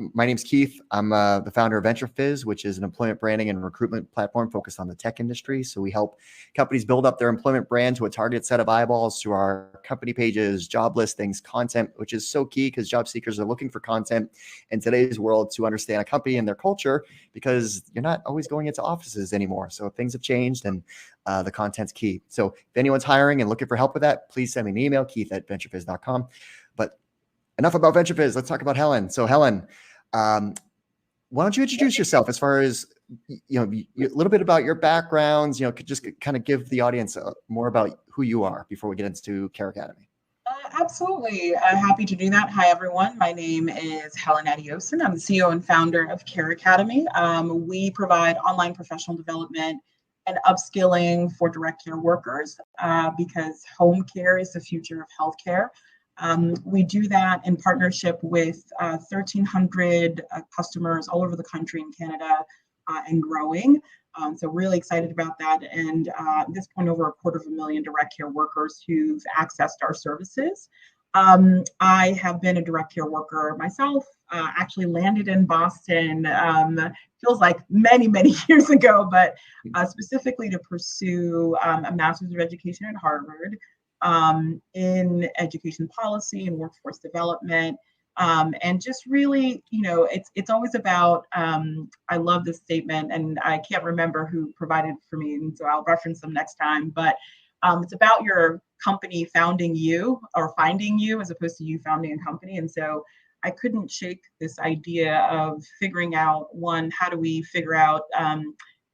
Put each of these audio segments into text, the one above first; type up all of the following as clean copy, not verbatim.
My name's Keith. I'm the founder of VentureFizz, which is an employment branding and recruitment platform focused on the tech industry. So we help companies build up their employment brand to a target set of eyeballs through our company pages, job listings, content, which is so key because job seekers are looking for content in today's world to understand a company and their culture, because you're not always going into offices anymore. So things have changed, and the content's key. So if anyone's hiring and looking for help with that, please send me an email, keith@venturefizz.com. But enough about VentureFizz. Let's talk about Helen. So Helen, why don't you introduce yourself as far as, a little bit about your backgrounds, could just kind of give the audience more about who you are before we get into CareAcademy. Absolutely. Happy to do that. Hi, everyone. My name is Helen Adeosun. I'm the CEO and founder of CareAcademy. We provide online professional development and upskilling for direct care workers because home care is the future of healthcare. We do that in partnership with 1,300 customers all over the country in Canada and growing. So really excited about that. And at this point, over 250,000 direct care workers who've accessed our services. I have been a direct care worker myself, actually landed in Boston, feels like many, many years ago, but specifically to pursue a master's of education at Harvard. In education policy and workforce development, and just really, it's always about, I love this statement, and I can't remember who provided it for me, and so I'll reference them next time, but it's about your company founding you or finding you as opposed to you founding a company. And so I couldn't shake this idea of figuring out, one, how do we figure out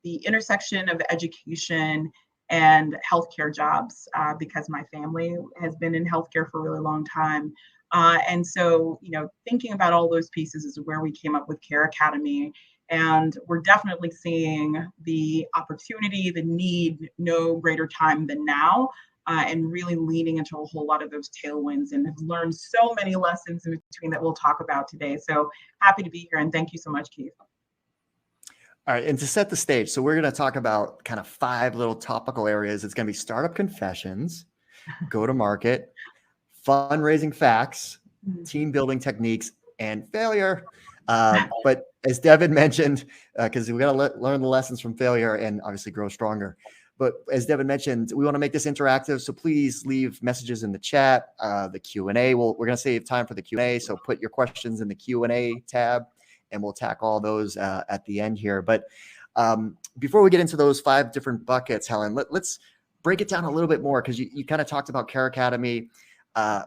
the intersection of education and healthcare jobs, because my family has been in healthcare for a really long time. And so, thinking about all those pieces is where we came up with CareAcademy. And we're definitely seeing the opportunity, the need, no greater time than now, and really leaning into a whole lot of those tailwinds, and have learned so many lessons in between that we'll talk about today. So happy to be here, and thank you so much, Keith. All right, and to set the stage, so we're going to talk about kind of 5 little topical areas. It's going to be startup confessions, go-to-market, fundraising facts, team building techniques, and failure. But as Devin mentioned, because we got to learn the lessons from failure and obviously grow stronger. But as Devin mentioned, we want to make this interactive, so please leave messages in the chat, the Q&A. We're going to save time for the Q&A, so put your questions in the Q&A tab, and we'll tackle all those at the end here. But before we get into those 5 different buckets, Helen, let's break it down a little bit more, because you kind of talked about CareAcademy.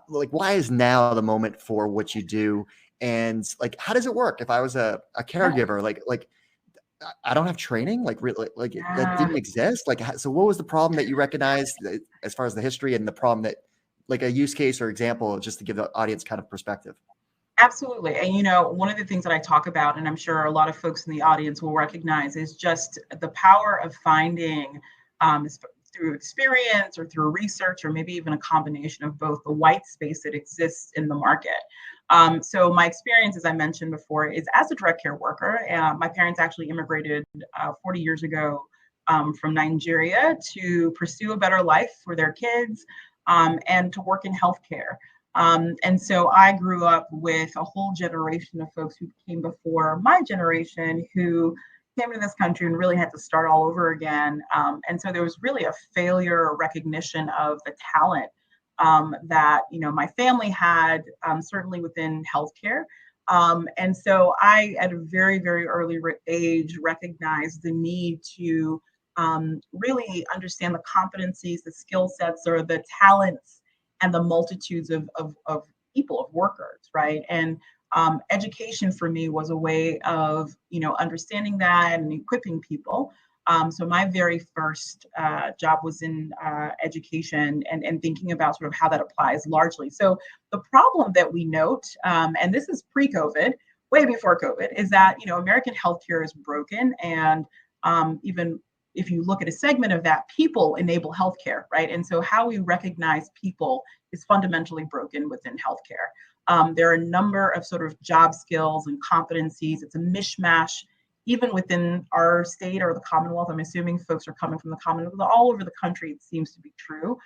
Like, why is now the moment for what you do? And like, how does it work? If I was a caregiver, like I don't have training, that didn't exist. Like, so what was the problem that you recognized as far as the history and the problem that, like, a use case or example, just to give the audience kind of perspective? Absolutely. And, one of the things that I talk about, and I'm sure a lot of folks in the audience will recognize, is just the power of finding, through experience or through research, or maybe even a combination of both, the white space that exists in the market. So my experience, as I mentioned before, is as a direct care worker. My parents actually immigrated 40 years ago from Nigeria to pursue a better life for their kids, and to work in healthcare. And so I grew up with a whole generation of folks who came before my generation, who came to this country and really had to start all over again. And so there was really a failure or recognition of the talent that, my family had, certainly within healthcare. And so I, at a very, very early age, recognized the need to really understand the competencies, the skill sets, or the talents, and the multitudes of people, of workers, right? And education for me was a way of, understanding that and equipping people. So my very first job was in education, and thinking about sort of how that applies largely. So the problem that we note, and this is pre-COVID, way before COVID, is that, American healthcare is broken. And even if you look at a segment of that, people enable healthcare, right? And so how we recognize people is fundamentally broken within healthcare. There are a number of sort of job skills and competencies. It's a mishmash, even within our state or the Commonwealth. I'm assuming folks are coming from the Commonwealth, but all over the country, it seems to be true,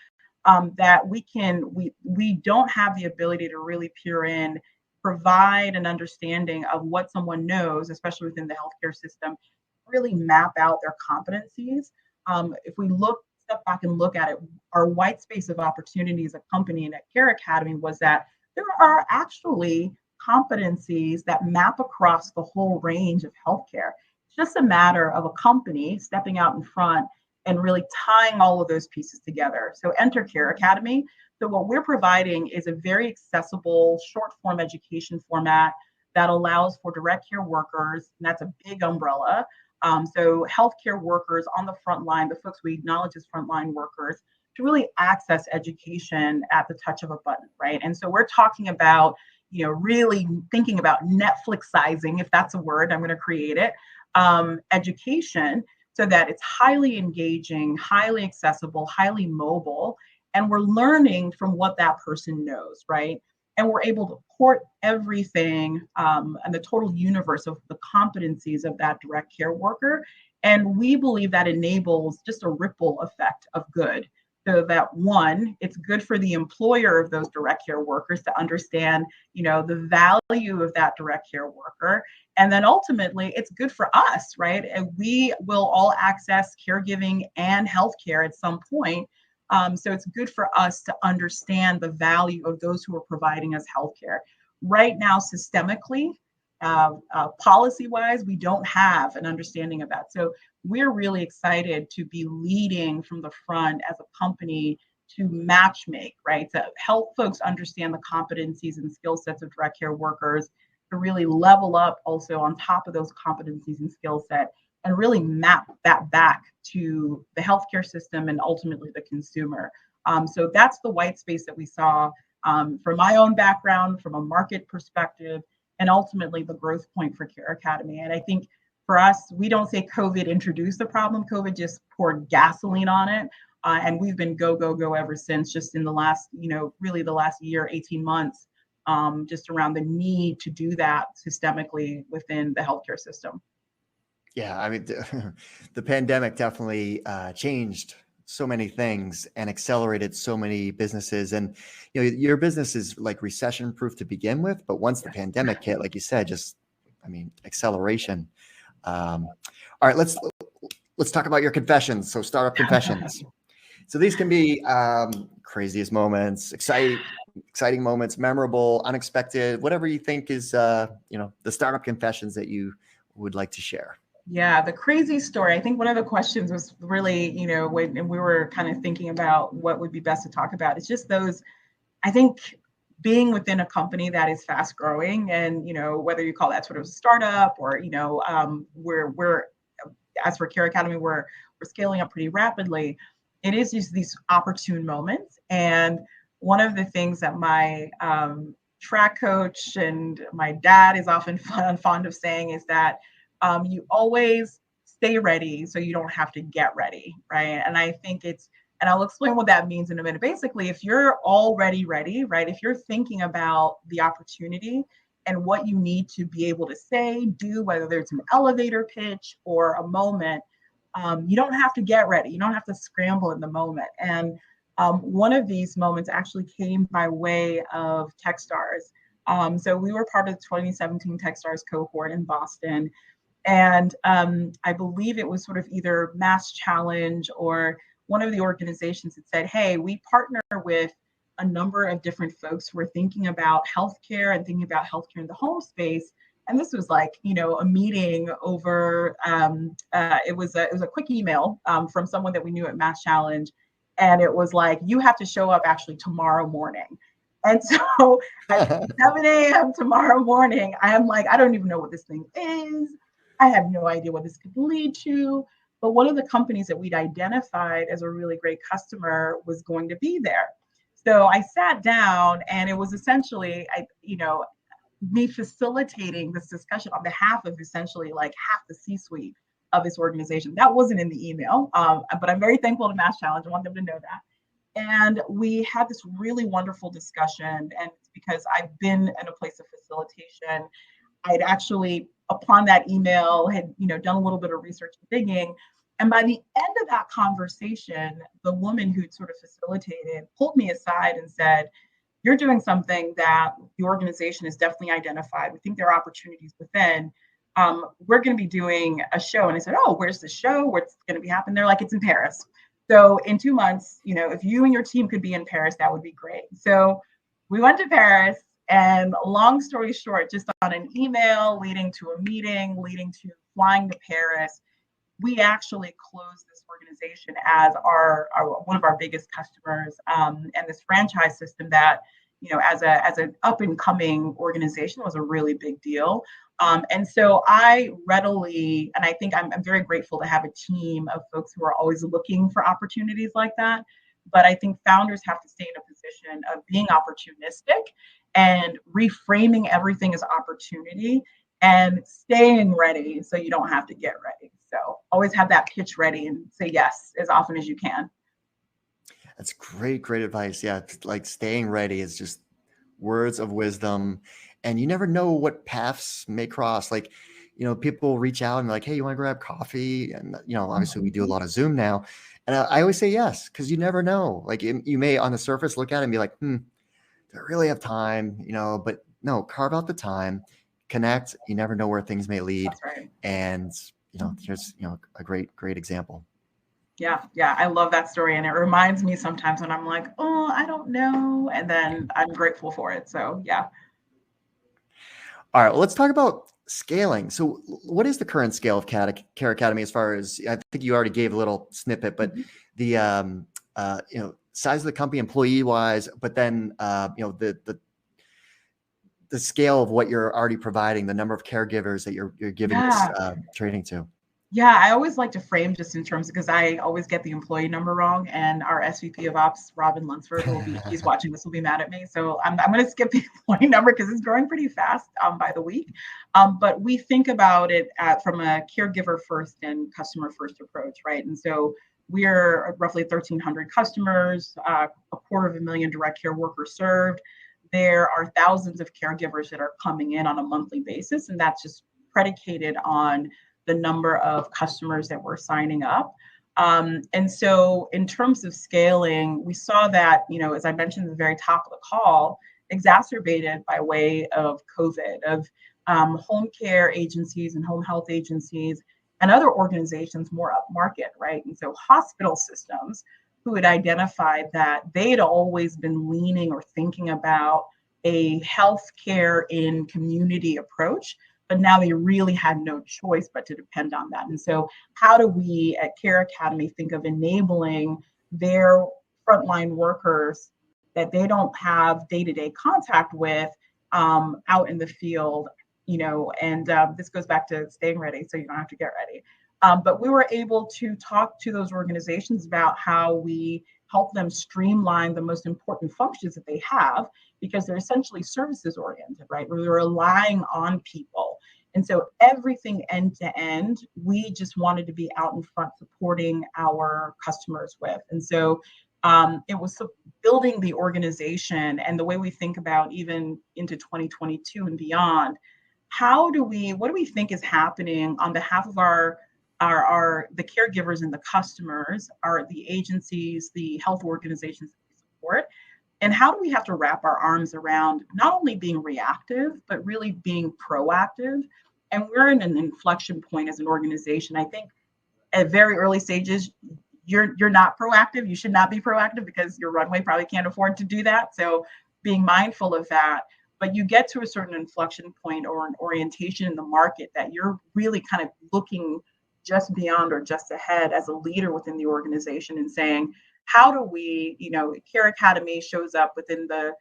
that we don't have the ability to really peer in provide an understanding of what someone knows, especially within the healthcare system, really map out their competencies. If we step back and look at it, our white space of opportunity as a company and at CareAcademy was that there are actually competencies that map across the whole range of healthcare. It's just a matter of a company stepping out in front and really tying all of those pieces together. So enter CareAcademy. So what we're providing is a very accessible short form education format that allows for direct care workers, and that's a big umbrella. So healthcare workers on the front line, the folks we acknowledge as frontline workers, to really access education at the touch of a button, right? And so we're talking about, really thinking about Netflixizing, if that's a word, I'm going to create it, education, so that it's highly engaging, highly accessible, highly mobile, and we're learning from what that person knows, right? And we're able to port everything and the total universe of the competencies of that direct care worker. And we believe that enables just a ripple effect of good. So that one, it's good for the employer of those direct care workers to understand, the value of that direct care worker. And then ultimately, it's good for us, right? And we will all access caregiving and healthcare at some point. So it's good for us to understand the value of those who are providing us healthcare. Right now, systemically, policy-wise, we don't have an understanding of that. So we're really excited to be leading from the front as a company to matchmake, right? To help folks understand the competencies and skill sets of direct care workers, to really level up also on top of those competencies and skill set, and really map that back to the healthcare system and ultimately the consumer. So that's the white space that we saw from my own background, from a market perspective, and ultimately the growth point for CareAcademy. And I think for us, we don't say COVID introduced the problem. COVID just poured gasoline on it. And we've been go, go, go ever since, just in the last, really the last year, 18 months, just around the need to do that systemically within the healthcare system. Yeah, I mean, the pandemic definitely changed so many things and accelerated so many businesses. And your business is like recession proof to begin with, but once the pandemic hit, like you said, acceleration. All right, let's talk about your confessions. So startup confessions. So these can be craziest moments, exciting moments, memorable, unexpected, whatever you think is the startup confessions that you would like to share. Yeah, the crazy story. I think one of the questions was really, when we were kind of thinking about what would be best to talk about, it's just those, I think, being within a company that is fast growing, and, whether you call that sort of a startup or, we're as for CareAcademy, we're scaling up pretty rapidly. It is just these opportune moments. And one of the things that my track coach and my dad is often fond of saying is that you always stay ready so you don't have to get ready, right? And I think and I'll explain what that means in a minute. Basically, if you're already ready, right? If you're thinking about the opportunity and what you need to be able to say, do, whether it's an elevator pitch or a moment, you don't have to get ready. You don't have to scramble in the moment. And one of these moments actually came by way of Techstars. So we were part of the 2017 Techstars cohort in Boston. And I believe it was sort of either Mass Challenge or one of the organizations that said, hey, we partner with a number of different folks who are thinking about healthcare and thinking about healthcare in the home space. And this was like, a meeting over, it was a quick email from someone that we knew at Mass Challenge. And it was like, you have to show up actually tomorrow morning. And so at 7 a.m. tomorrow morning, I am like, I don't even know what this thing is. I have no idea what this could lead to. But one of the companies that we'd identified as a really great customer was going to be there. So I sat down, and it was essentially, me facilitating this discussion on behalf of essentially like half the C-suite of this organization. That wasn't in the email, but I'm very thankful to Mass Challenge. I want them to know that. And we had this really wonderful discussion. And it's because I've been in a place of facilitation. I'd actually, upon that email, had done a little bit of research and digging. And by the end of that conversation, the woman who'd sort of facilitated pulled me aside and said, you're doing something that the organization has definitely identified. We think there are opportunities within. We're going to be doing a show. And I said, oh, where's the show? What's going to be happening? They're like, it's in Paris. So in 2 months, if you and your team could be in Paris, that would be great. So we went to Paris, and long story short, just on an email leading to a meeting, leading to flying to Paris, we actually closed this organization as our one of our biggest customers, and this franchise system that, as an up and coming organization, was a really big deal. And so I readily, and I think I'm very grateful to have a team of folks who are always looking for opportunities like that. But I think founders have to stay in a position of being opportunistic and reframing everything as opportunity and staying ready so you don't have to get ready. So always have that pitch ready and say yes as often as you can. That's great advice. Yeah, like staying ready is just words of wisdom, and you never know what paths may cross. Like, people reach out and be like, hey, you want to grab coffee? And, obviously we do a lot of Zoom now. And I always say yes, because you never know. Like you may on the surface look at it and be like, do I really have time? But no, carve out the time, connect. You never know where things may lead. That's right. And, here's, a great example. Yeah, I love that story. And it reminds me sometimes when I'm like, oh, I don't know. And then I'm grateful for it. So yeah. All right, well, let's talk about scaling. So what is the current scale of CareAcademy as far as, I think you already gave a little snippet, but the size of the company employee wise, but then the scale of what you're already providing, the number of caregivers that you're giving this training to. Yeah, I always like to frame just in terms, because I always get the employee number wrong, and our SVP of Ops, Robin Lunsford, he's watching this, will be mad at me. So I'm going to skip the employee number because it's growing pretty fast by the week. But we think about it from a caregiver first and customer first approach, right? And so we're roughly 1,300 customers, 250,000 direct care workers served. There are thousands of caregivers that are coming in on a monthly basis, and that's just predicated on the number of customers that we're signing up. And so in terms of scaling, we saw that, as I mentioned at the very top of the call, exacerbated by way of COVID, of home care agencies and home health agencies and other organizations more upmarket, right? And so hospital systems who had identified that they'd always been leaning or thinking about a healthcare in community approach, but now they really had no choice but to depend on that. And so how do we at CareAcademy think of enabling their frontline workers that they don't have day-to-day contact with out in the field, and this goes back to staying ready so you don't have to get ready. But we were able to talk to those organizations about how we help them streamline the most important functions that they have, because they're essentially services oriented, right? Where they're relying on people. And so everything end to end, we just wanted to be out in front supporting our customers with. And so it was building the organization and the way we think about even into 2022 and beyond. What do we think is happening on behalf of the caregivers and the customers, the agencies, the health organizations that we support, and how do we have to wrap our arms around not only being reactive, but really being proactive? And we're in an inflection point as an organization. I think at very early stages, you're not proactive. You should not be proactive because your runway probably can't afford to do that. So being mindful of that. But you get to a certain inflection point or an orientation in the market that you're really kind of looking just beyond or just ahead as a leader within the organization and saying, how do we, CareAcademy shows up within the,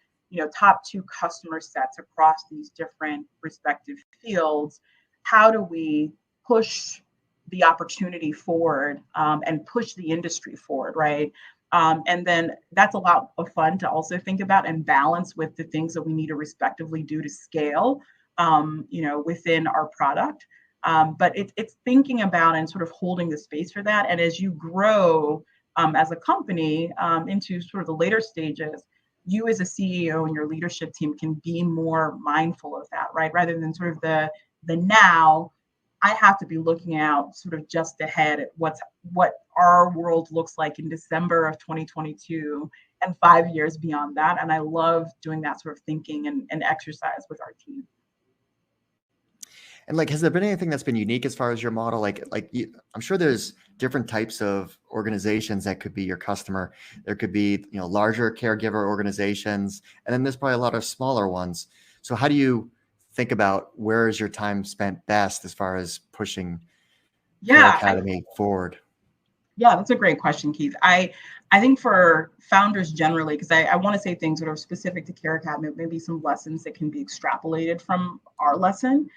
top 2 customer sets across these different respective fields. How do we push the opportunity forward and push the industry forward, right? And then that's a lot of fun to also think about and balance with the things that we need to respectively do to scale, within our product. But it's thinking about and sort of holding the space for that. And as you grow as a company into sort of the later stages, you as a CEO and your leadership team can be more mindful of that, right? Rather than sort of the now, I have to be looking out sort of just ahead at what our world looks like in December of 2022 and 5 years beyond that. And I love doing that sort of thinking and exercise with our team. And like, has there been anything that's been unique as far as your model? I'm sure there's different types of organizations that could be your customer. There could be, larger caregiver organizations, and then there's probably a lot of smaller ones. So how do you think about where is your time spent best as far as pushing Care Yeah, Academy forward? yeah, that's a great question, Keith. I think for founders generally, because I want to say things that are specific to Care Academy, maybe some lessons that can be extrapolated from our lesson,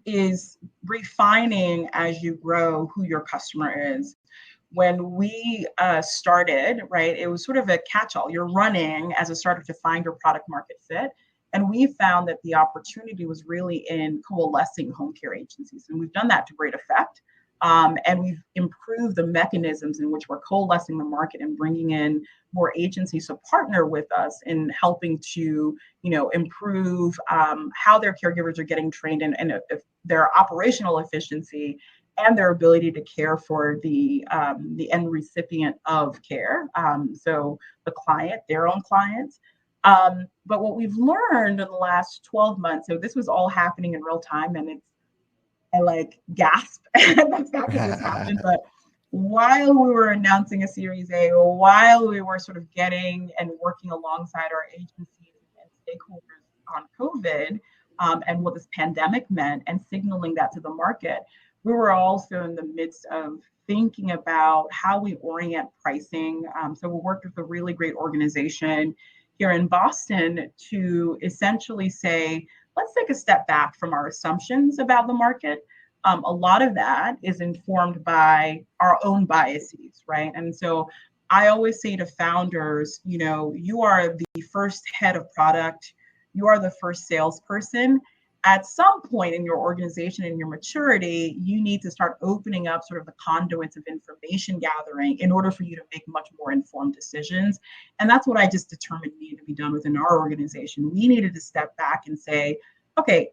is refining as you grow who your customer is. When we started, right, it was sort of a catch-all. You're running as a startup to find your product market fit. And we found that the opportunity was really in coalescing home care agencies. And we've done that to great effect. And we've improved the mechanisms in which we're coalescing the market and bringing in more agencies to partner with us in helping to, improve how their caregivers are getting trained and their operational efficiency and their ability to care for the end recipient of care. So the client, their own clients. But what we've learned in the last 12 months, so this was all happening in real time, and I like gasp. That's not because this happened, but while we were announcing a Series A, or while we were sort of getting and working alongside our agencies and stakeholders on COVID and what this pandemic meant and signaling that to the market, we were also in the midst of thinking about how we orient pricing. So we worked with a really great organization here in Boston to essentially say, let's take a step back from our assumptions about the market. A lot of that is informed by our own biases, right? And so I always say to founders, you are the first head of product, you are the first salesperson. At some point in your organization and your maturity, you need to start opening up sort of the conduits of information gathering in order for you to make much more informed decisions. And that's what I just determined needed to be done within our organization. We needed to step back and say, okay,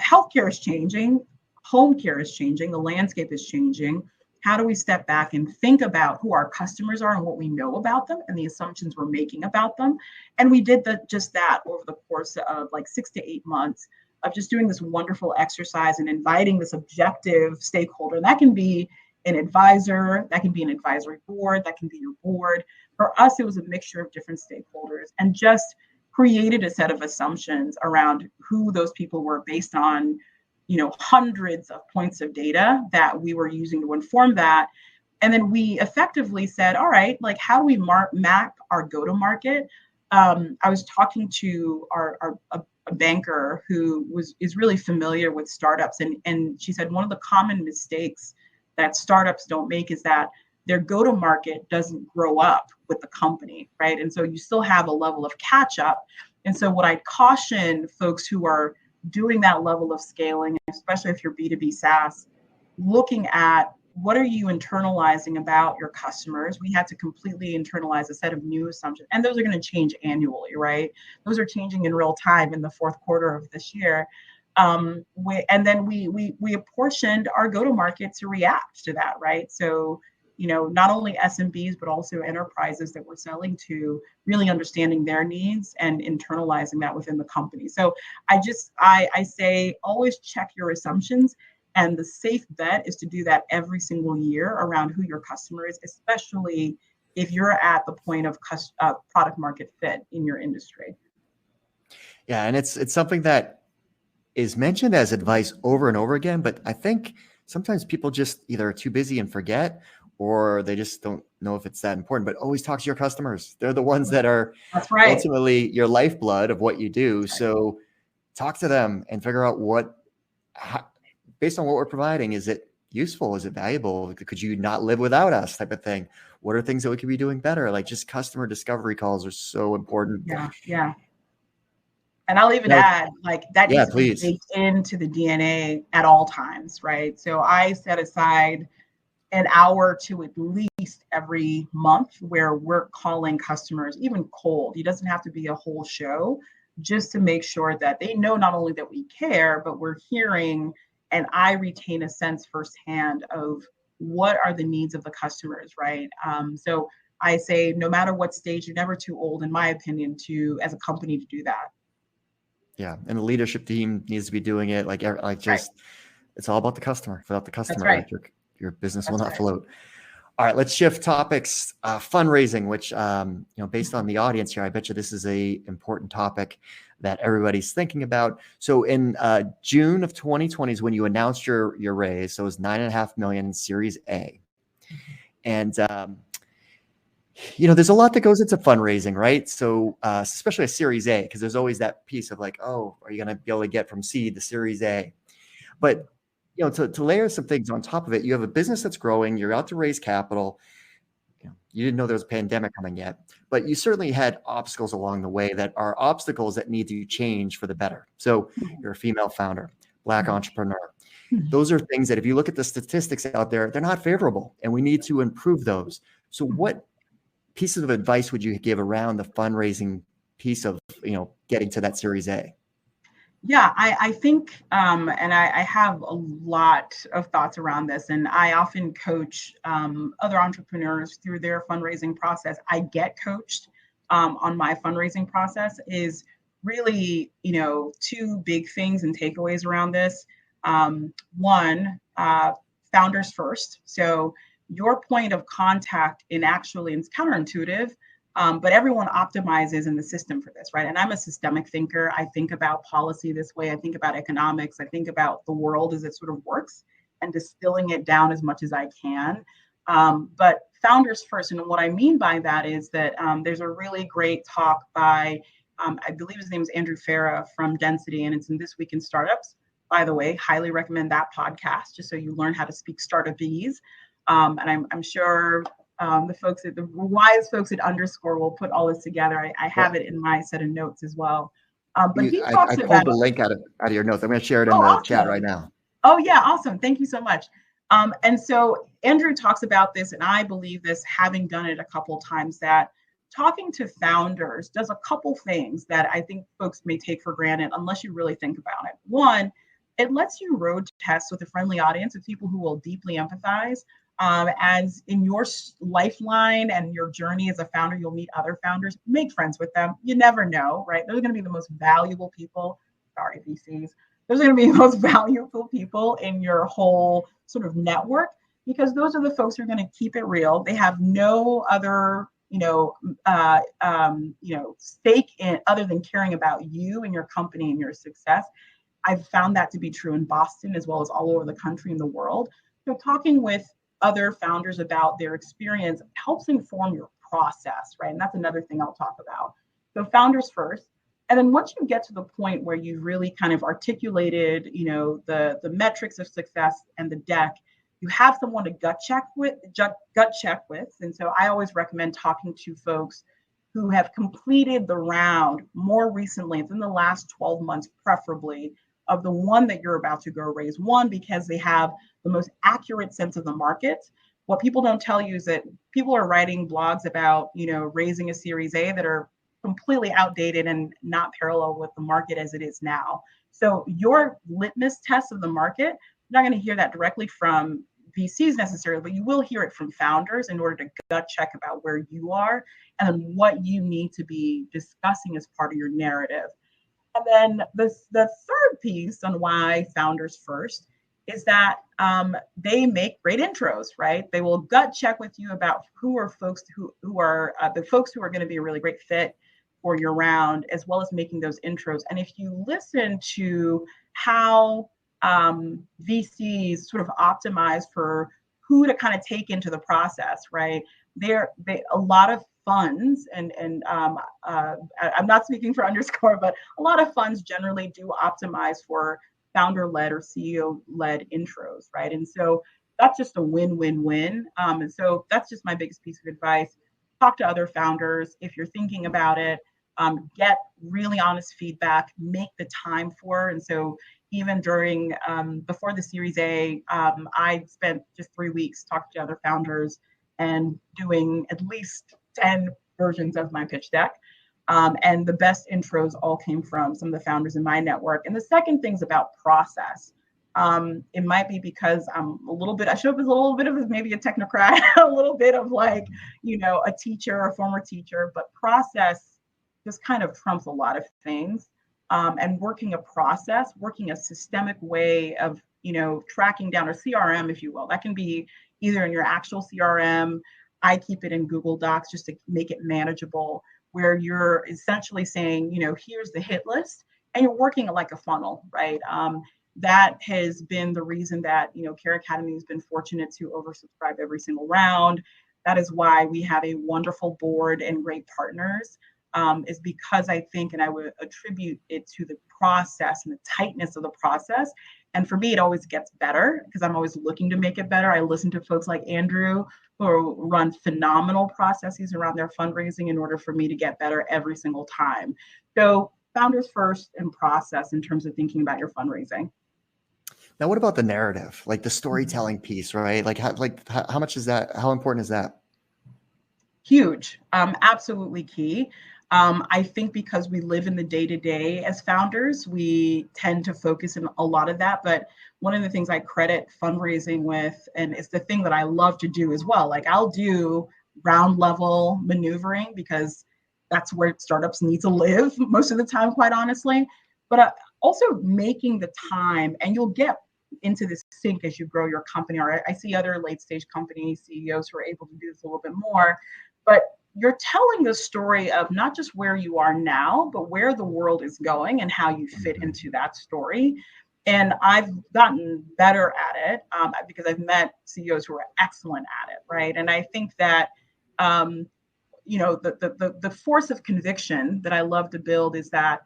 healthcare is changing, home care is changing, the landscape is changing. How do we step back and think about who our customers are and what we know about them and the assumptions we're making about them? And we did just that over the course of like 6 to 8 months of just doing this wonderful exercise and inviting this objective stakeholder. And that can be an advisor, that can be an advisory board, that can be your board. For us, it was a mixture of different stakeholders, and just created a set of assumptions around who those people were based on, hundreds of points of data that we were using to inform that. And then we effectively said, all right, like, how do we map our go-to-market? I was talking to a banker who is really familiar with startups, and she said one of the common mistakes that startups don't make is that their go-to-market doesn't grow up with the company, right? And so you still have a level of catch-up. And so what I'd caution folks who are doing that level of scaling, especially if you're B2B SaaS, looking at what are you internalizing about your customers? We had to completely internalize a set of new assumptions, and those are going to change annually, right? Those are changing in real time in the fourth quarter of this year. And then we apportioned our go-to-market to react to that, right? So, not only SMBs, but also enterprises that we're selling to, really understanding their needs and internalizing that within the company. So I say, always check your assumptions. And the safe bet is to do that every single year around who your customer is, especially if you're at the point of product market fit in your industry. Yeah, and it's something that is mentioned as advice over and over again, but I think sometimes people just either are too busy and forget, or they just don't know if it's that important. But always talk to your customers. They're the ones that are That's right. ultimately your lifeblood of what you do. So talk to them and figure out based on what we're providing, is it useful? Is it valuable? Could you not live without us, type of thing? What are things that we could be doing better? Like, just customer discovery calls are so important. Yeah. And I'll even add, like, that needs to be please. baked into the DNA at all times, right? So I set aside an hour or two at least every month where we're calling customers, even cold. It doesn't have to be a whole show, just to make sure that they know not only that we care, but we're hearing, and I retain a sense firsthand of what are the needs of the customers, right? So I say, no matter what stage, you're never too old, in my opinion, as a company to do that. Yeah, and the leadership team needs to be doing it. Right. It's all about the customer. Without the That's customer, right. your business will That's not right. float. All right, let's shift topics. Fundraising, which based on the audience here, I bet you this is a important topic that everybody's thinking about. So in June of 2020 is when you announced your raise. So it was $9.5 million Series A, and there's a lot that goes into fundraising, right? So especially a Series A, because there's always that piece of like, oh, are you going to be able to get from seed to Series A? But to layer some things on top of it, you have a business that's growing. You're out to raise capital. You didn't know there was a pandemic coming yet, but you certainly had obstacles along the way that are obstacles that need to change for the better. So you're a female founder, Black entrepreneur. Those are things that if you look at the statistics out there, they're not favorable, and we need to improve those. So what pieces of advice would you give around the fundraising piece of, getting to that Series A? Yeah, I think, and I have a lot of thoughts around this, and I often coach other entrepreneurs through their fundraising process. I get coached on my fundraising process is really, two big things and takeaways around this. One, founders first. So your point of contact it's counterintuitive, but everyone optimizes in the system for this, right? And I'm a systemic thinker. I think about policy this way. I think about economics. I think about the world as it sort of works and distilling it down as much as I can. But founders first. And what I mean by that is that there's a really great talk by, I believe his name is Andrew Farah from Density, and it's in This Week in Startups. By the way, highly recommend that podcast just so you learn how to speak startupese. And I'm sure the wise folks at Underscore will put all this together. I have it in my set of notes as well. But he talks I about pulled the link out of your notes. I'm going to share it in the awesome. chat right now. Oh yeah, awesome. Thank you so much. And so Andrew talks about this, and I believe this, having done it a couple times, that talking to founders does a couple things that I think folks may take for granted unless you really think about it. One, it lets you road test with a friendly audience of people who will deeply empathize. As in your lifeline and your journey as a founder, you'll meet other founders, make friends with them. You never know, right? Those are going to be the most valuable people. Sorry, VCs. Those are going to be the most valuable people in your whole sort of network, because those are the folks who are going to keep it real. They have no other, stake in other than caring about you and your company and your success. I've found that to be true in Boston as well as all over the country and the world. So talking with other founders about their experience helps inform your process, right? And that's another thing I'll talk about. So founders first. And then once you get to the point where you've really kind of articulated, the metrics of success and the deck, you have someone to gut check with. And so I always recommend talking to folks who have completed the round more recently, within the last 12 months, preferably, of the one that you're about to go raise. One, because they have the most accurate sense of the market. What people don't tell you is that people are writing blogs about, raising a Series A that are completely outdated and not parallel with the market as it is now. So your litmus test of the market, you're not going to hear that directly from VCs necessarily, but you will hear it from founders in order to gut check about where you are and then what you need to be discussing as part of your narrative. And then the third piece on why founders first is that they make great intros, right? They will gut check with you about who are folks who are the folks who are going to be a really great fit for your round, as well as making those intros. And if you listen to how VCs sort of optimize for who to kind of take into the process, right? A lot of funds, and I'm not speaking for Underscore, but a lot of funds generally do optimize for founder-led or CEO-led intros, right? And so that's just a win-win-win. And so that's just my biggest piece of advice. Talk to other founders if you're thinking about it. Get really honest feedback, make the time for it. And so even during, before the Series A, I spent just 3 weeks talking to other founders and doing at least 10 versions of my pitch deck. And the best intros all came from some of the founders in my network. And the second thing is about process. It might be because I show up as a little bit of maybe a technocrat, a little bit of like, a teacher, a former teacher, but process just kind of trumps a lot of things. And working a systemic way of, tracking down a CRM, if you will. That can be either in your actual CRM. I keep it in Google Docs just to make it manageable, where you're essentially saying, here's the hit list, and you're working like a funnel, right? That has been the reason that, CareAcademy has been fortunate to oversubscribe every single round. That is why we have a wonderful board and great partners, is because I think, and I would attribute it to the process and the tightness of the process. And for me, it always gets better because I'm always looking to make it better. I listen to folks like Andrew who run phenomenal processes around their fundraising in order for me to get better every single time. So founders first and process in terms of thinking about your fundraising. Now, what about the narrative, like the storytelling piece, right? How much is that? How important is that? Huge, absolutely key. I think because we live in the day-to-day as founders, we tend to focus on a lot of that. But one of the things I credit fundraising with, and it's the thing that I love to do as well, like I'll do ground level maneuvering because that's where startups need to live most of the time, quite honestly. But also making the time, and you'll get into this sync as you grow your company. Or I see other late stage company CEOs who are able to do this a little bit more, but you're telling the story of not just where you are now, but where the world is going and how you fit into that story. And I've gotten better at it because I've met CEOs who are excellent at it, right? And I think that the force of conviction that I love to build is that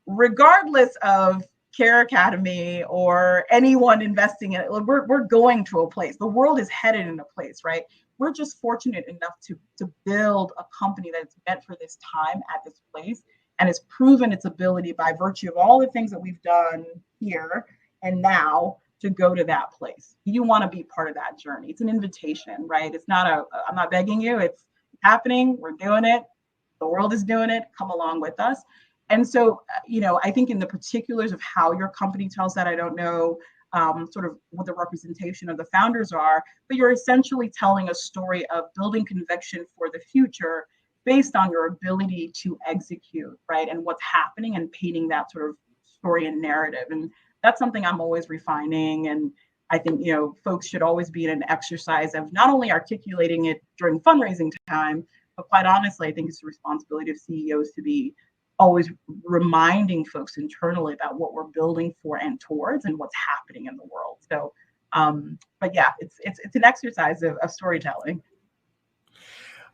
regardless of CareAcademy or anyone investing in it, we're going to a place. The world is headed in a place, right? We're just fortunate enough to build a company that's meant for this time at this place and has proven its ability by virtue of all the things that we've done here and now to go to that place. You want to be part of that journey. It's an invitation, right? It's not I'm not begging you. It's happening. We're doing it. The world is doing it. Come along with us. And so, I think in the particulars of how your company tells that, I don't know sort of what the representation of the founders are, but you're essentially telling a story of building conviction for the future based on your ability to execute, right? And what's happening and painting that sort of story and narrative. And that's something I'm always refining. And I think, folks should always be in an exercise of not only articulating it during fundraising time, but quite honestly, I think it's the responsibility of CEOs to be always reminding folks internally about what we're building for and towards and what's happening in the world. So, but yeah, it's an exercise of storytelling.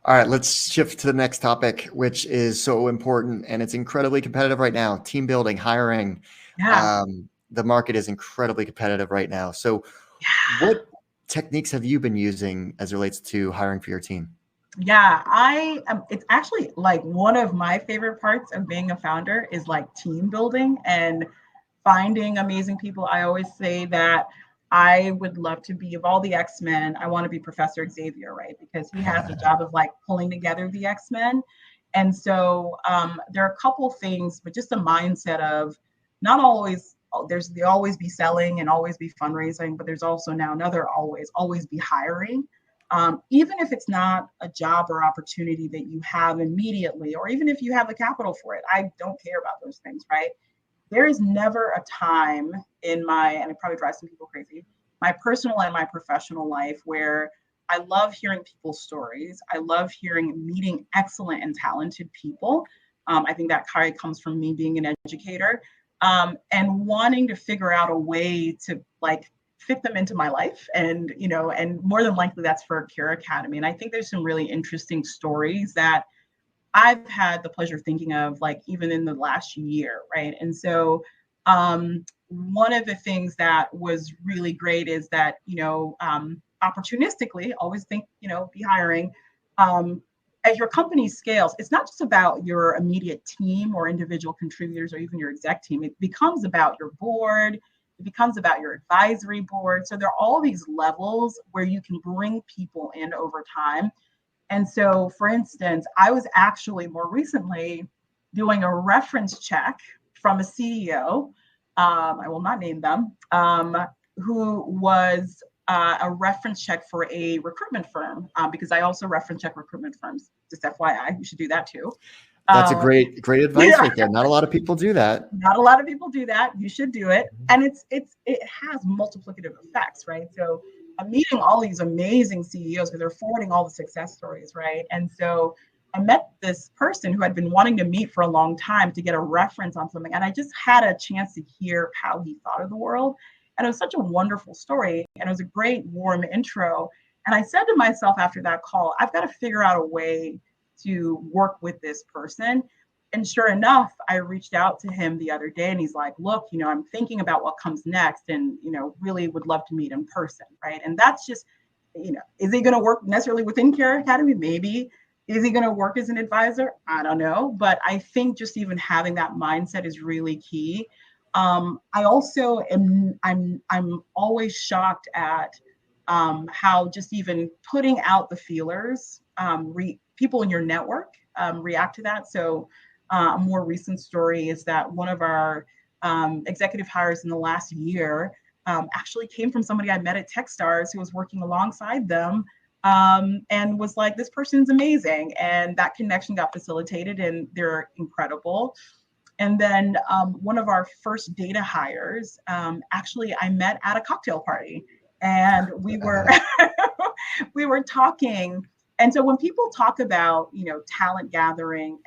All right, let's shift to the next topic, which is so important and it's incredibly competitive right now. Team building, hiring. Yeah. The market is incredibly competitive right now. So what techniques have you been using as it relates to hiring for your team? Yeah, it's actually like one of my favorite parts of being a founder is like team building and finding amazing people. I always say that I would love to be, of all the X-Men, I want to be Professor Xavier, right? Because he has the job of like pulling together the X-Men. And so there are a couple things, but just a mindset of not always, they always be selling and always be fundraising, but there's also now another always be hiring. Even if it's not a job or opportunity that you have immediately, or even if you have the capital for it, I don't care about those things, right? There is never a time in and it probably drives some people crazy, my personal and my professional life where I love hearing people's stories. I love meeting excellent and talented people. I think that kind of comes from me being an educator and wanting to figure out a way to like fit them into my life. And, and more than likely that's for CareAcademy. And I think there's some really interesting stories that I've had the pleasure of thinking of, like even in the last year, right? And so one of the things that was really great is that, opportunistically, always think, be hiring. As your company scales, it's not just about your immediate team or individual contributors or even your exec team. It becomes about your board. It becomes about your advisory board. So there are all these levels where you can bring people in over time. And so, for instance, I was actually more recently doing a reference check from a CEO. I will not name them. who was a reference check for a recruitment firm, because I also reference check recruitment firms. Just FYI, you should do that too. That's a great advice yeah. right there. Not a lot of people do that. Not a lot of people do that. You should do it. And it has multiplicative effects, right? So I'm meeting all these amazing CEOs because they're forwarding all the success stories, right? And so I met this person who I'd been wanting to meet for a long time to get a reference on something. And I just had a chance to hear how he thought of the world. And it was such a wonderful story. And it was a great, warm intro. And I said to myself after that call, I've got to figure out a way to work with this person. And sure enough, I reached out to him the other day and he's like, look, I'm thinking about what comes next and, really would love to meet in person, right? And that's just, is he going to work necessarily within CareAcademy? Maybe. Is he going to work as an advisor? I don't know. But I think just even having that mindset is really key. I also I'm always shocked at how just even putting out the feelers, people in your network react to that. So a more recent story is that one of our executive hires in the last year actually came from somebody I met at Techstars who was working alongside them and was like, this person's amazing. And that connection got facilitated and they're incredible. And then one of our first data hires, actually I met at a cocktail party and we were we were talking. And so when people talk about, talent gathering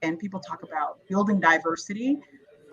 and people talk about building diversity,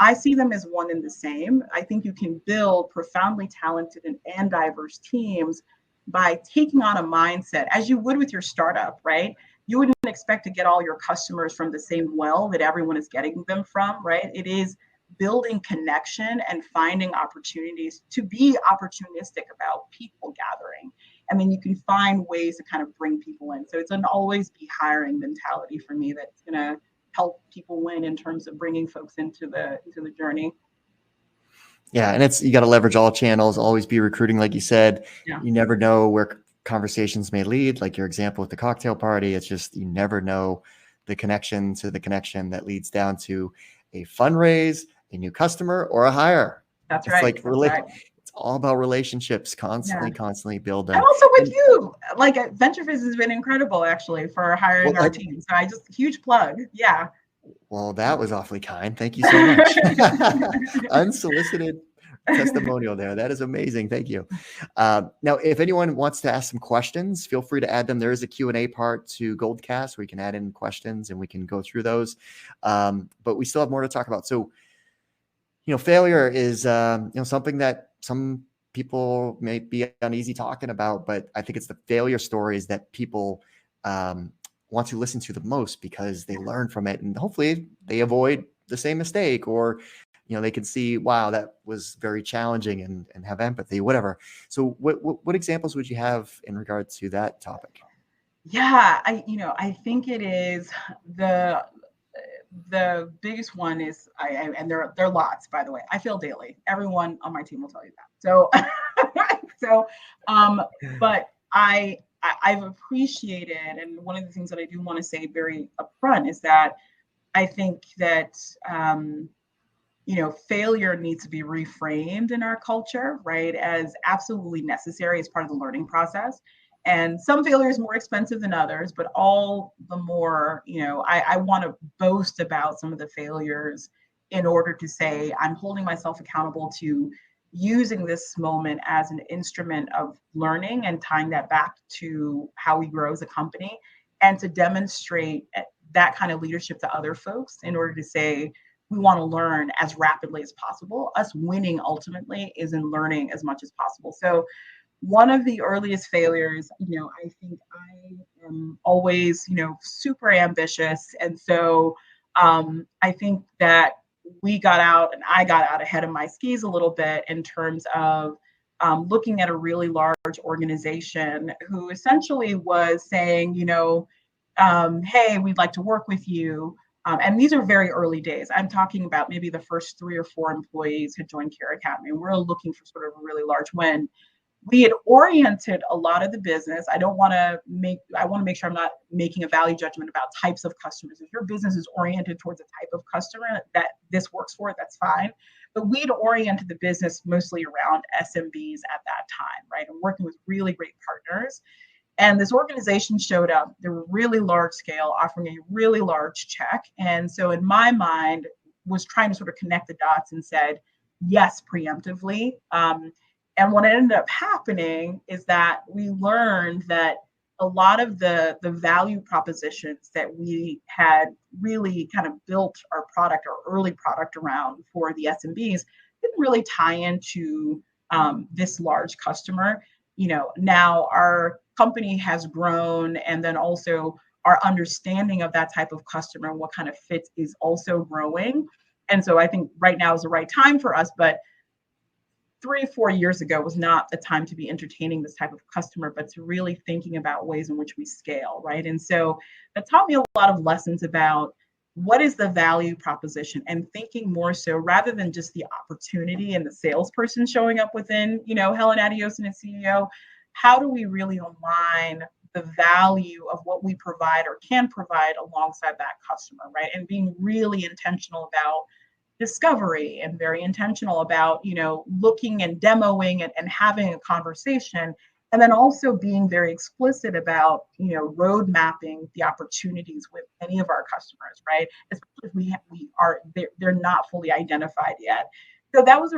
I see them as one and the same. I think you can build profoundly talented and diverse teams by taking on a mindset as you would with your startup, right? You wouldn't expect to get all your customers from the same well that everyone is getting them from, right? It is building connection and finding opportunities to be opportunistic about people gathering. And then you can find ways to kind of bring people in. So it's an always be hiring mentality for me that's going to help people win in terms of bringing folks into the journey. Yeah, and you got to leverage all channels, always be recruiting, like you said. Yeah. You never know where conversations may lead, like your example with the cocktail party. It's just, you never know the connection to the connection that leads down to a fundraise, a new customer, or a hire. That's It's right. like right. It's all about relationships, constantly build them. And also with you, like VentureFizz has been incredible actually for hiring our team. So I just huge plug. Yeah. Well, that was awfully kind. Thank you so much. Unsolicited testimonial there. That is amazing. Thank you. Now, if anyone wants to ask some questions, feel free to add them. There is a Q&A part to Goldcast where you can add in questions and we can go through those. But we still have more to talk about. So, failure is, something that some people may be uneasy talking about, but I think it's the failure stories that people want to listen to the most because they learn from it and hopefully they avoid the same mistake, or they can see, wow, that was very challenging and have empathy, whatever. So what examples would you have in regard to that topic? Yeah, I think it is the biggest one is and there are lots, by the way. I fail daily. Everyone on my team will tell you that. So but I've appreciated, and one of the things that I do want to say very upfront is that I think that failure needs to be reframed in our culture, right, as absolutely necessary as part of the learning process. And some failure is more expensive than others, but all the more, I want to boast about some of the failures in order to say I'm holding myself accountable to using this moment as an instrument of learning and tying that back to how we grow as a company and to demonstrate that kind of leadership to other folks in order to say, we want to learn as rapidly as possible. Us winning ultimately is in learning as much as possible. So one of the earliest failures, I think I am always, super ambitious. And so I think that I got out ahead of my skis a little bit in terms of looking at a really large organization who essentially was saying, hey, we'd like to work with you. And these are very early days. I'm talking about maybe the first 3 or 4 employees had joined CareAcademy. And we're looking for sort of a really large win. We had oriented a lot of the business. I want to make sure I'm not making a value judgment about types of customers. If your business is oriented towards a type of customer that this works for, that's fine. but we'd oriented the business mostly around SMBs at that time, right? And working with really great partners. And this organization showed up. They were really large scale, offering a really large check. And so in my mind, was trying to sort of connect the dots and said yes preemptively. And what ended up happening is that we learned that a lot of the value propositions that we had really kind of built our product, our early product around for the SMBs didn't really tie into this large customer. Now our company has grown, and then also our understanding of that type of customer and what kind of fits is also growing. And so I think right now is the right time for us, but 3 or 4 years ago was not the time to be entertaining this type of customer, but to really thinking about ways in which we scale, right? And so that taught me a lot of lessons about what is the value proposition, and thinking more so rather than just the opportunity and the salesperson showing up within, Helen Adeosun and CEO, how do we really align the value of what we provide or can provide alongside that customer, right? And being really intentional about discovery and very intentional about, looking and demoing and having a conversation. And then also being very explicit about, road mapping the opportunities with any of our customers, right? Especially if they're not fully identified yet. So that was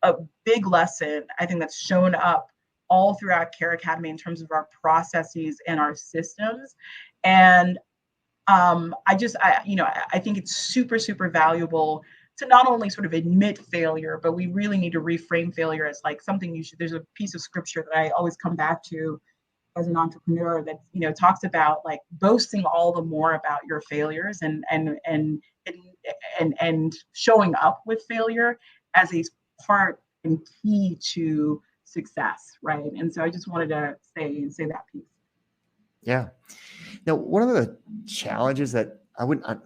a big lesson, I think, that's shown up all throughout CareAcademy in terms of our processes and our systems. And I think it's super, super valuable to not only sort of admit failure, but we really need to reframe failure as like something there's a piece of scripture that I always come back to as an entrepreneur that, talks about like boasting all the more about your failures and showing up with failure as a part and key to success, right? And so I just wanted to say that piece. Yeah. Now, one of the challenges that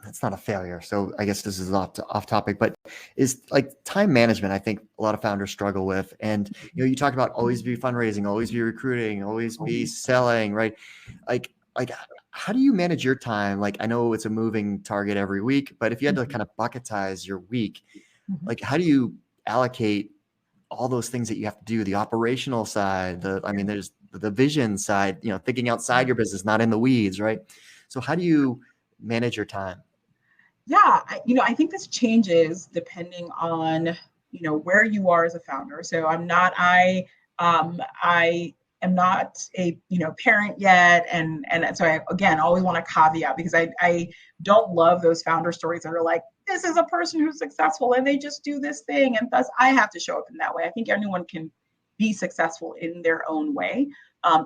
it's not a failure, so I guess this is off topic, but is like time management. I think a lot of founders struggle with. And, you talk about always be fundraising, always be recruiting, always be selling, right? Like how do you manage your time? Like, I know it's a moving target every week, but if you had to kind of bucketize your week, like how do you allocate all those things that you have to do, the operational side, there's the vision side, thinking outside your business, not in the weeds, right? So how do you manage your time? Yeah, I think this changes depending on, where you are as a founder. So I am not a, parent yet. And so I, again, always want to caveat, because I don't love those founder stories that are like, this is a person who's successful and they just do this thing, and thus I have to show up in that way. I think anyone can be successful in their own way.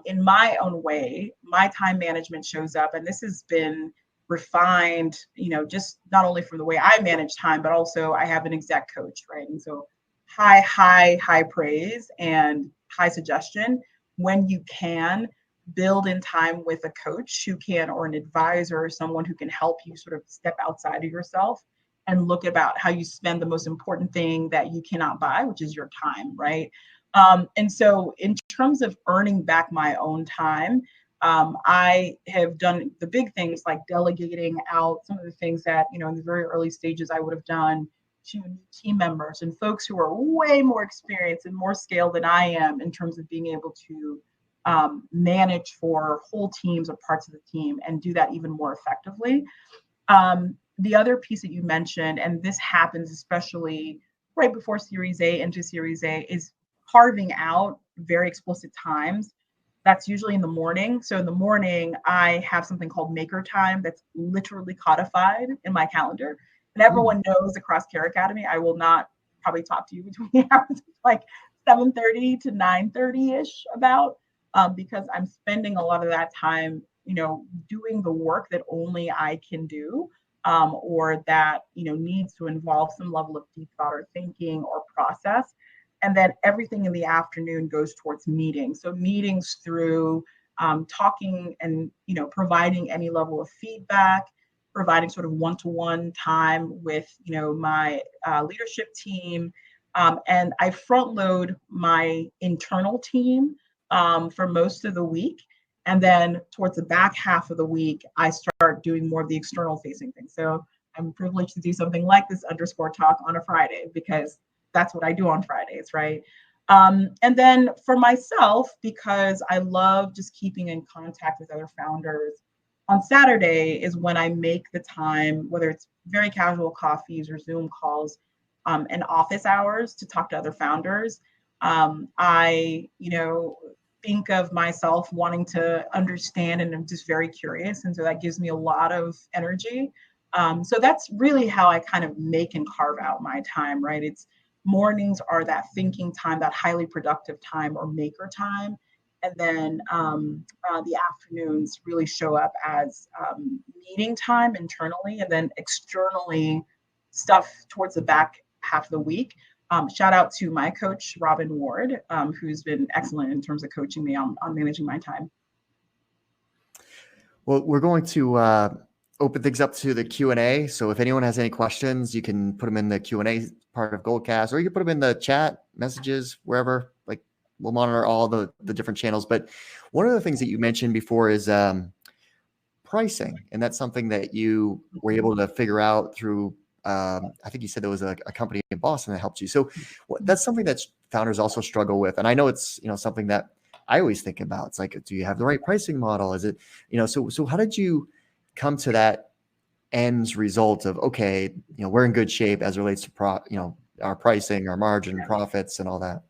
In my own way, my time management shows up, and this has been refined, just not only for the way I manage time, but also I have an exec coach, right? And so high praise and high suggestion. When you can build in time with a coach who can, or an advisor, or someone who can help you sort of step outside of yourself and look about how you spend the most important thing that you cannot buy, which is your time, right? And so in terms of earning back my own time, I have done the big things like delegating out some of the things that, in the very early stages I would have done to team members and folks who are way more experienced and more scale than I am in terms of being able to manage for whole teams or parts of the team and do that even more effectively. The other piece that you mentioned, and this happens especially right before Series A into Series A, is carving out very explicit times. That's usually in the morning. So in the morning, I have something called maker time that's literally codified in my calendar. And everyone knows across CareAcademy, I will not probably talk to you between the hours of like 7:30 to 9:30-ish about, because I'm spending a lot of that time, doing the work that only I can do, or that, needs to involve some level of deep thought or thinking or process. And then everything in the afternoon goes towards meetings. So meetings through talking and, providing any level of feedback, providing sort of one-to-one time with, my leadership team. And I front load my internal team for most of the week. And then towards the back half of the week, I start doing more of the external facing things. So I'm privileged to do something like this underscore talk on a Friday, because that's what I do on Fridays, right? And then for myself, because I love just keeping in contact with other founders, on Saturday is when I make the time, whether it's very casual coffees or Zoom calls, and office hours to talk to other founders. I, think of myself wanting to understand, and I'm just very curious. And so that gives me a lot of energy. So that's really how I kind of make and carve out my time, right? It's mornings are that thinking time, that highly productive time or maker time. And then the afternoons really show up as meeting time internally, and then externally stuff towards the back half of the week. Shout out to my coach, Robin Ward, who's been excellent in terms of coaching me on managing my time. Well, we're going to open things up to the Q&A. So if anyone has any questions, you can put them in the Q&A part of Goldcast, or you can put them in the chat messages, wherever. Like, we'll monitor all the different channels. But one of the things that you mentioned before is pricing. And that's something that you were able to figure out through, I think you said there was a company in Boston that helped you. So that's something that founders also struggle with. And I know it's, something that I always think about. It's like, do you have the right pricing model? Is it, so how did you come to that ends result of, okay, we're in good shape as it relates to our pricing, our margin, profits, and all that?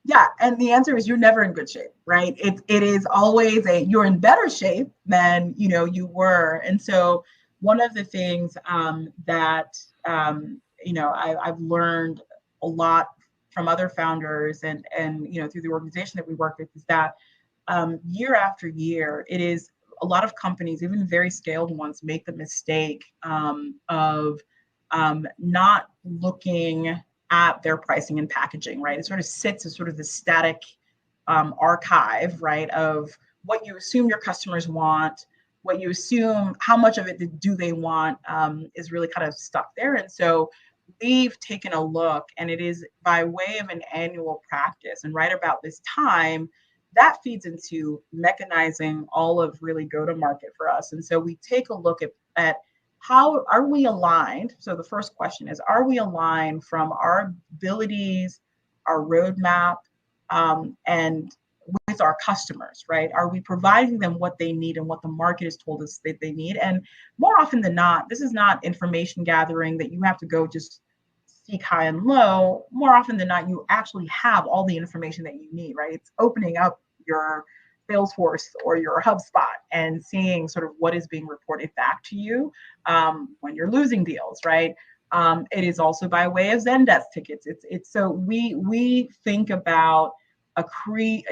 Yeah, and the answer is you're never in good shape, right? It is always you're in better shape than you were. And so one of the things that I've learned a lot from other founders and through the organization that we work with is that year after year, it is a lot of companies, even very scaled ones, make the mistake of not looking at their pricing and packaging, right? It sort of sits as sort of the static archive, right, of what you assume your customers want, what you assume, how much of it do they want, is really kind of stuck there. And so we've taken a look, and it is by way of an annual practice. And right about this time, that feeds into mechanizing all of really go-to-market for us. And so we take a look at how are we aligned? So the first question is, are we aligned from our abilities, our roadmap, and with our customers, right? Are we providing them what they need and what the market has told us that they need? And more often than not, this is not information gathering that you have to go just seek high and low. More often than not, you actually have all the information that you need, right? It's opening up your Salesforce or your HubSpot and seeing sort of what is being reported back to you when you're losing deals, right? It is also by way of Zendesk tickets. It's so we think about accreting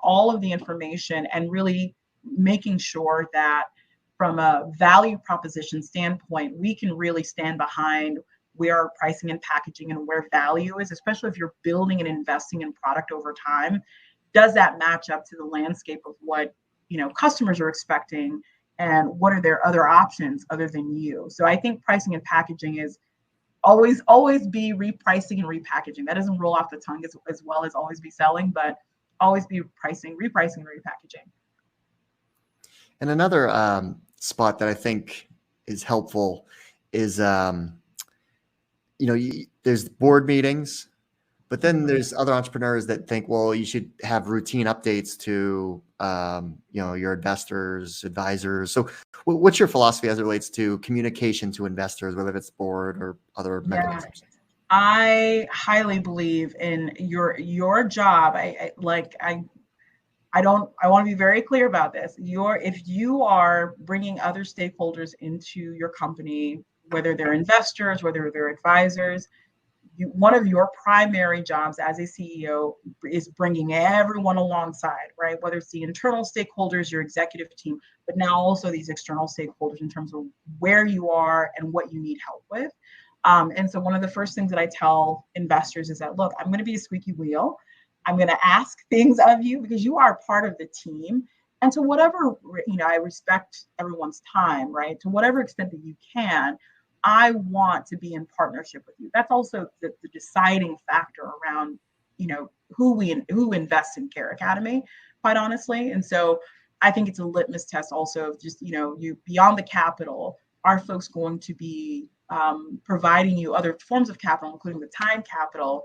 all of the information and really making sure that from a value proposition standpoint, we can really stand behind where our pricing and packaging and where value is, especially if you're building and investing in product over time. Does that match up to the landscape of what customers are expecting, and what are their other options other than you? So I think pricing and packaging is always be repricing and repackaging. That doesn't roll off the tongue as well as always be selling, but always be repricing, and repackaging. And another spot that I think is helpful is there's board meetings. But then there's other entrepreneurs that think, well, you should have routine updates to, your investors, advisors. So what's your philosophy as it relates to communication to investors, whether it's board or other mechanisms? I highly believe in your job. I want to be very clear about this. If you are bringing other stakeholders into your company, whether they're investors, whether they're advisors, one of your primary jobs as a CEO is bringing everyone alongside, right? Whether it's the internal stakeholders, your executive team, but now also these external stakeholders in terms of where you are and what you need help with. And so one of the first things that I tell investors is that, look, I'm going to be a squeaky wheel. I'm going to ask things of you because you are part of the team. And to whatever, I respect everyone's time, right? To whatever extent that you can, I want to be in partnership with you. That's also the deciding factor around, who invests in CareAcademy, quite honestly. And so I think it's a litmus test also of just, you beyond the capital, are folks going to be providing you other forms of capital, including the time capital,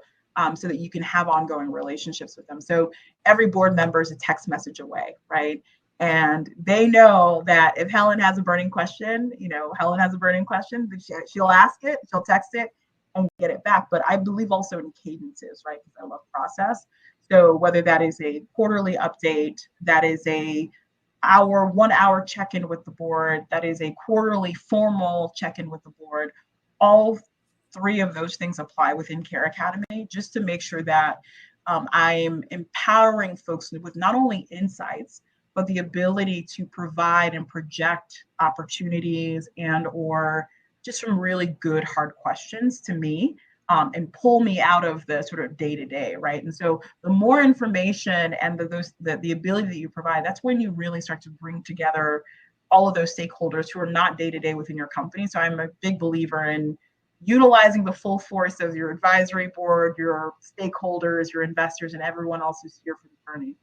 so that you can have ongoing relationships with them. So every board member is a text message away, right? And they know that if Helen has a burning question, Helen has a burning question, she'll ask it, she'll text it and get it back. But I believe also in cadences, right? Because I love process. So whether that is a quarterly update, that is a 1 hour check-in with the board, that is a quarterly formal check-in with the board, all three of those things apply within CareAcademy, just to make sure that I'm empowering folks with not only insights, but the ability to provide and project opportunities and or just some really good hard questions to me, and pull me out of the sort of day-to-day, right? And so the more information and the ability that you provide, that's when you really start to bring together all of those stakeholders who are not day-to-day within your company. So I'm a big believer in utilizing the full force of your advisory board, your stakeholders, your investors, and everyone else who's here for the journey.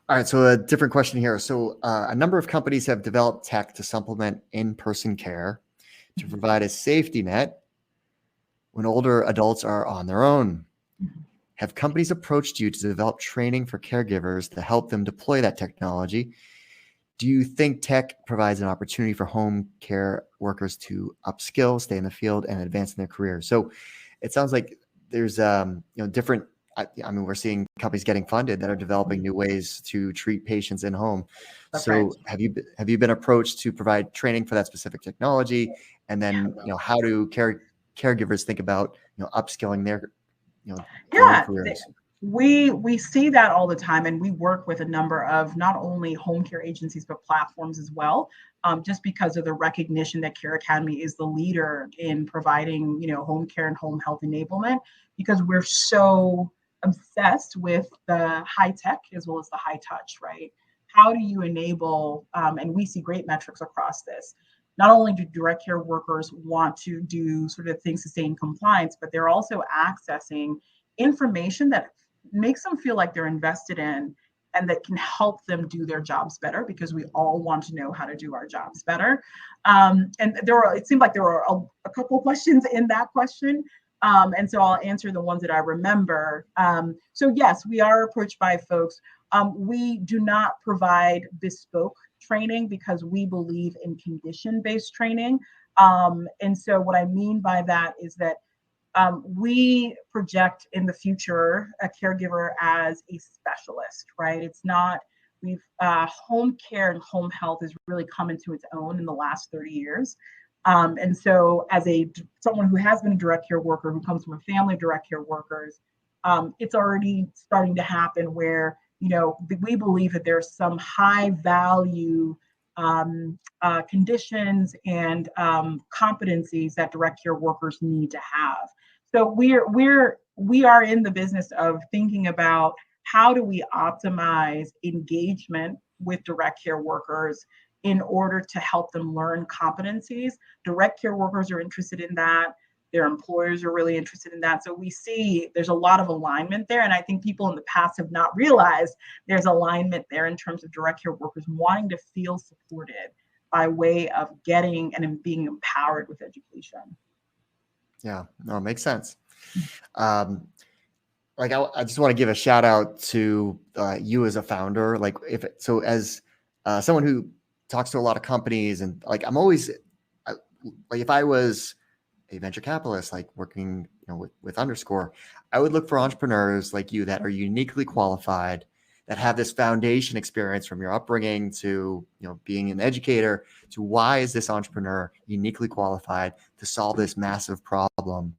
All right, so a different question here. So a number of companies have developed tech to supplement in-person care to provide a safety net when older adults are on their own. Have companies approached you to develop training for caregivers to help them deploy that technology? Do you think tech provides an opportunity for home care workers to upskill, stay in the field, and advance in their careers? So it sounds like there's different. I mean, we're seeing companies getting funded that are developing new ways to treat patients in home. That's so right. have you been approached to provide training for that specific technology? And then how do caregivers think about upskilling their their own careers? We see that all the time, and we work with a number of not only home care agencies but platforms as well, just because of the recognition that CareAcademy is the leader in providing home care and home health enablement, because we're so obsessed with the high tech as well as the high touch, right? How do you enable, and we see great metrics across this. Not only do direct care workers want to do sort of things to stay in compliance, but they're also accessing information that makes them feel like they're invested in and that can help them do their jobs better, because we all want to know how to do our jobs better. And it seemed like there were a couple of questions in that question. And so I'll answer the ones that I remember. So yes, we are approached by folks. We do not provide bespoke training because we believe in condition-based training. And so what I mean by that is that we project in the future a caregiver as a specialist, right? It's not, home care and home health has really come into its own in the last 30 years. And so as someone who has been a direct care worker, who comes from a family of direct care workers, it's already starting to happen where, we believe that there's some high value conditions and competencies that direct care workers need to have. So we are in the business of thinking about how do we optimize engagement with direct care workers in order to help them learn competencies. Direct care workers are interested in that. Their employers are really interested in that. So we see there's a lot of alignment there. And I think people in the past have not realized there's alignment there in terms of direct care workers wanting to feel supported by way of getting and being empowered with education. Yeah, no, it makes sense. I just want to give a shout out to you as a founder. As someone who talks to a lot of companies, and I'm always if I was a venture capitalist, working with Underscore, I would look for entrepreneurs like you that are uniquely qualified, that have this foundation experience from your upbringing to being an educator, to why is this entrepreneur uniquely qualified to solve this massive problem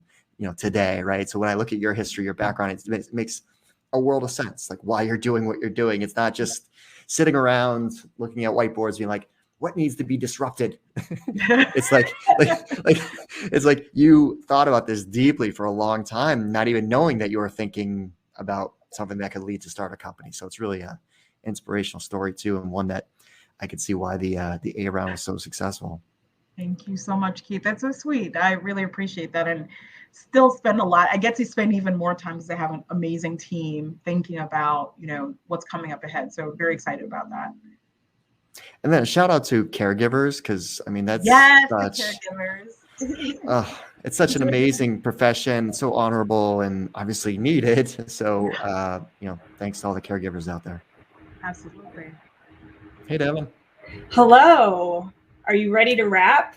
today, right? So when I look at your history, your background, it makes a world of sense, why you're doing what you're doing. It's not just sitting around looking at whiteboards being like, what needs to be disrupted? It's like you thought about this deeply for a long time, not even knowing that you were thinking about something that could lead to start a company. So it's really an inspirational story too, and one that I could see why the A round was so successful. Thank you so much, Keith. That's so sweet. I really appreciate that, and still spend a lot. I get to spend even more time because I have an amazing team thinking about what's coming up ahead. So very excited about that. And then a shout out to caregivers, because I mean, that's Yes, such, the caregivers. it's such an amazing profession, so honorable and obviously needed. So, thanks to all the caregivers out there. Absolutely. Hey, Devin. Hello. Are you ready to wrap?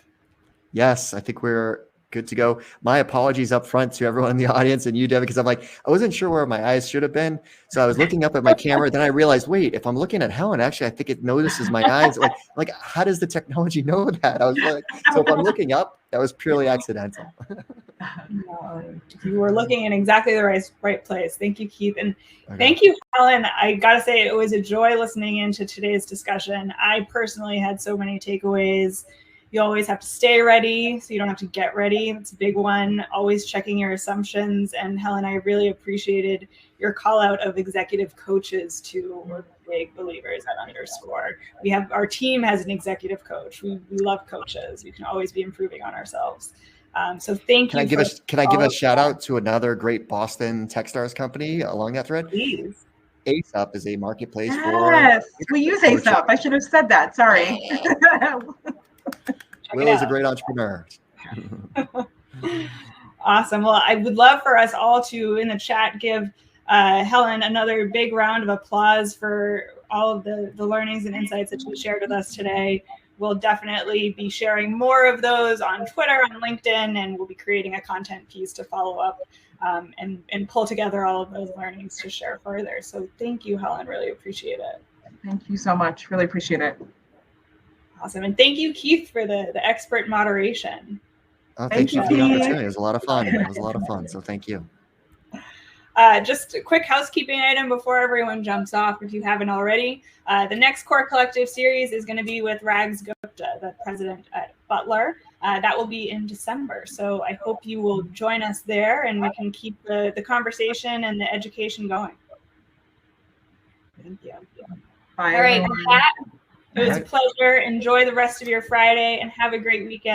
Yes, I think we're good to go. My apologies up front to everyone in the audience and you, Devin, because I wasn't sure where my eyes should have been. So I was looking up at my camera. Then I realized, wait, if I'm looking at Helen, actually, I think it notices my eyes. Like, how does the technology know that? I was like, so if I'm looking up, that was purely accidental. No, you were looking in exactly the right place. Thank you, Keith. And thank you, Helen. I got to say, it was a joy listening into today's discussion. I personally had so many takeaways. You always have to stay ready, so you don't have to get ready. That's a big one. Always checking your assumptions. And Helen, I really appreciated your call out of executive coaches too. We're big believers at Underscore. Our team has an executive coach. We love coaches. We can always be improving on ourselves. So thank you. Can I give a shout out to another great Boston Techstars company along that thread? Please. ASUP is a marketplace Yes, we use ASUP. I should have said that. Sorry. Will is a great entrepreneur. Awesome. Well, I would love for us all to, in the chat, give Helen another big round of applause for all of the learnings and insights that she shared with us today. We'll definitely be sharing more of those on Twitter, on LinkedIn, and we'll be creating a content piece to follow up and pull together all of those learnings to share further. So thank you, Helen. Really appreciate it. Thank you so much. Really appreciate it. Awesome. And thank you, Keith, for the expert moderation. Oh, thank you for the opportunity. It was a lot of fun. So thank you. Just a quick housekeeping item before everyone jumps off, if you haven't already. The next Core Collective series is going to be with Rags Gupta, the president at Butler. That will be in December. So I hope you will join us there and we can keep the conversation and the education going. Thank you. Bye. All right. It was a pleasure. Enjoy the rest of your Friday and have a great weekend.